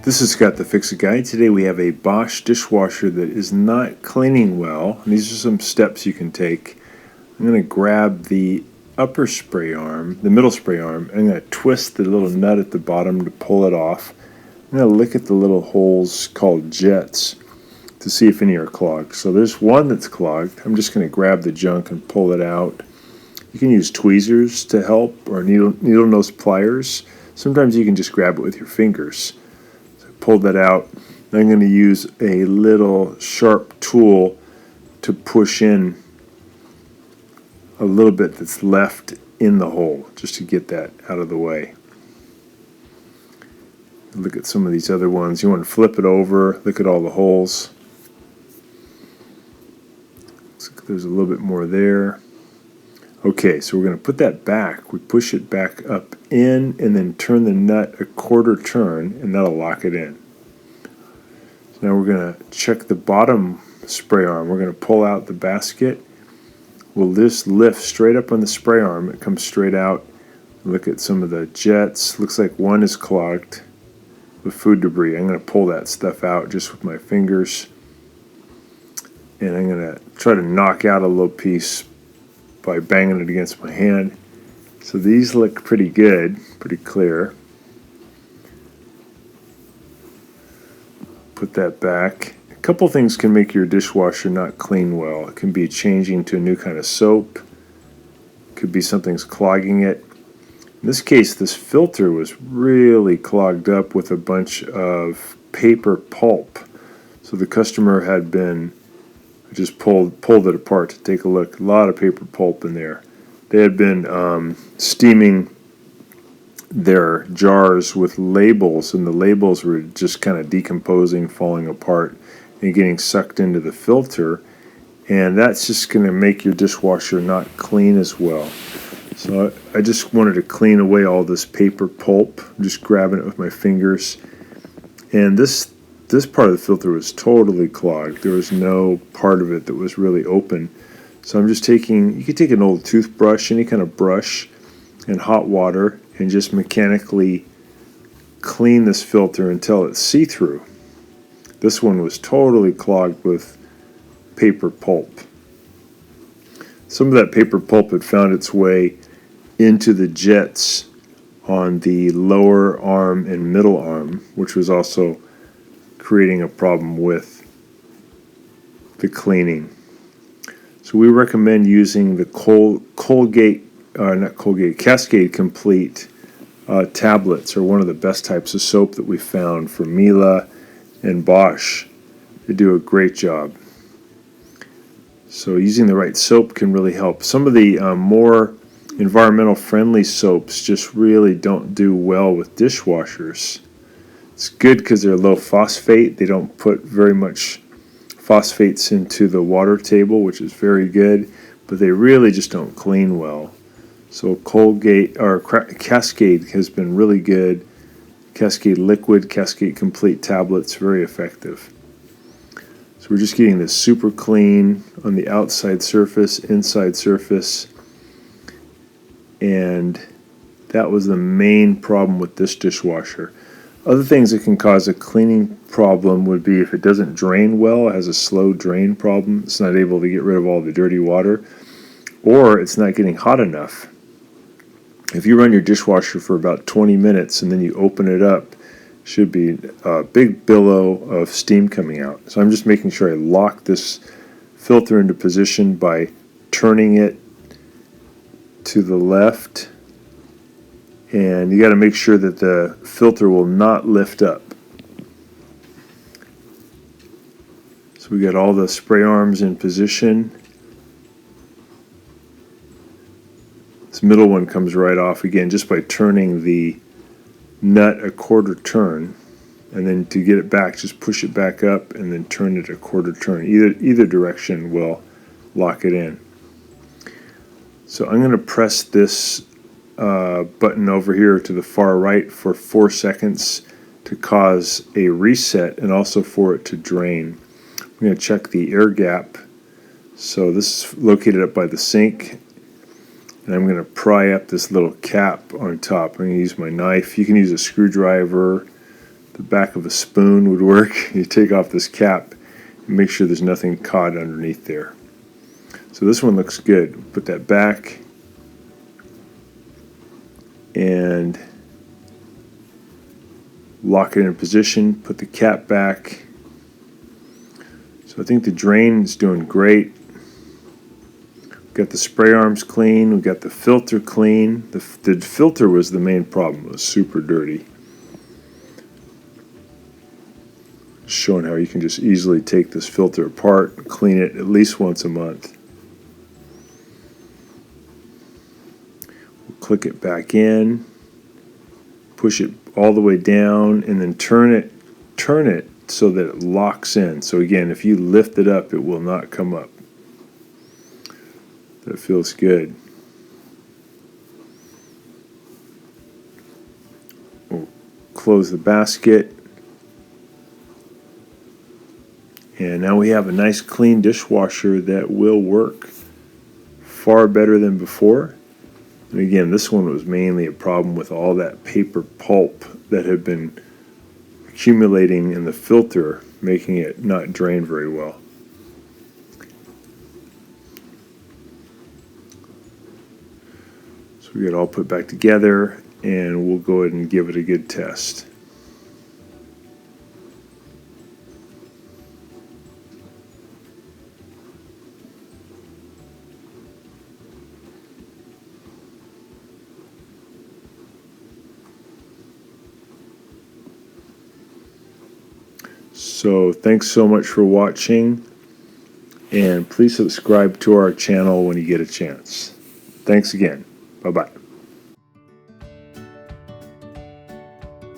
This is Scott the Fix-It Guy. Today we have a BOSCH dishwasher that is not cleaning well. And these are some steps you can take. I'm going to grab the upper spray arm, the middle spray arm, and I'm going to twist the little nut at the bottom to pull it off. I'm going to look at the little holes called jets to see if any are clogged. So there's one that's clogged. I'm just going to grab the junk and pull it out. You can use tweezers to help, or needle nose pliers. Sometimes you can just grab it with your fingers. Pull that out. I'm going to use a little sharp tool to push in a little bit that's left in the hole, just to get that out of the way. Look at some of these other ones. You want to flip it over, look at all the holes. Looks like there's a little bit more there. Okay, so we're going to put that back. We push it back up in and then turn the nut a quarter turn, and that'll lock it in. So now we're going to check the bottom spray arm. We're going to pull out the basket. We'll just lift straight up on the spray arm. It comes straight out. Look at some of the jets. Looks like one is clogged with food debris. I'm going to pull that stuff out just with my fingers. And I'm going to try to knock out a little piece by banging it against my hand. So these look pretty good, pretty clear. Put that back. A couple things can make your dishwasher not clean well. It can be changing to a new kind of soap. It could be something's clogging it. In this case, this filter was really clogged up with a bunch of paper pulp. So the customer had been just pulled it apart to take a look. A lot of paper pulp in there. They had been steaming their jars with labels, and the labels were just kind of decomposing, falling apart, and getting sucked into the filter. And that's just going to make your dishwasher not clean as well. So I just wanted to clean away all this paper pulp. I'm just grabbing it with my fingers. And this part of the filter was totally clogged. There was no part of it that was really open. So I'm just you could take an old toothbrush, any kind of brush, and hot water, and just mechanically clean this filter until it's see-through. This one was totally clogged with paper pulp. Some of that paper pulp had found its way into the jets on the lower arm and middle arm, which was also creating a problem with the cleaning. So we recommend using the Cascade Complete tablets are one of the best types of soap that we found from Miele and BOSCH. They do a great job. So using the right soap can really help. Some of the more environmental friendly soaps just really don't do well with dishwashers. It's good because they're low phosphate. They don't put very much phosphates into the water table, which is very good, but they really just don't clean well. So Cascade has been really good. Cascade Liquid, Cascade Complete tablets, very effective. So we're just getting this super clean on the outside surface, inside surface, and that was the main problem with this dishwasher. Other things that can cause a cleaning problem would be if it doesn't drain well, it has a slow drain problem, it's not able to get rid of all the dirty water, or it's not getting hot enough. If you run your dishwasher for about 20 minutes and then you open it up, should be a big billow of steam coming out. So I'm just making sure I lock this filter into position by turning it to the left. And you got to make sure that the filter will not lift up. So we got all the spray arms in position. This middle one comes right off again just by turning the nut a quarter turn. And then to get it back, just push it back up and then turn it a quarter turn. Either direction will lock it in. So I'm going to press this button over here to the far right for 4 seconds to cause a reset and also for it to drain. I'm going to check the air gap. So this is located up by the sink, and I'm going to pry up this little cap on top. I'm going to use my knife. You can use a screwdriver. the back of a spoon would work. You take off this cap and make sure there's nothing caught underneath there. So this one looks good. Put that back and lock it in position. Put the cap back. So I think the drain is doing great. Got the spray arms clean. We got the filter clean. The filter was the main problem. It was super dirty. Showing how you can just easily take this filter apart and clean it at least once a month. We'll click it back in, push it all the way down, and then turn it so that it locks in. So again, if you lift it up, it will not come up. That feels good. We'll close the basket. And now we have a nice clean dishwasher that will work far better than before. And again, this one was mainly a problem with all that paper pulp that had been accumulating in the filter, making it not drain very well. So we got it all put back together, and we'll go ahead and give it a good test. So thanks so much for watching, and please subscribe to our channel when you get a chance. Thanks again. Bye-bye.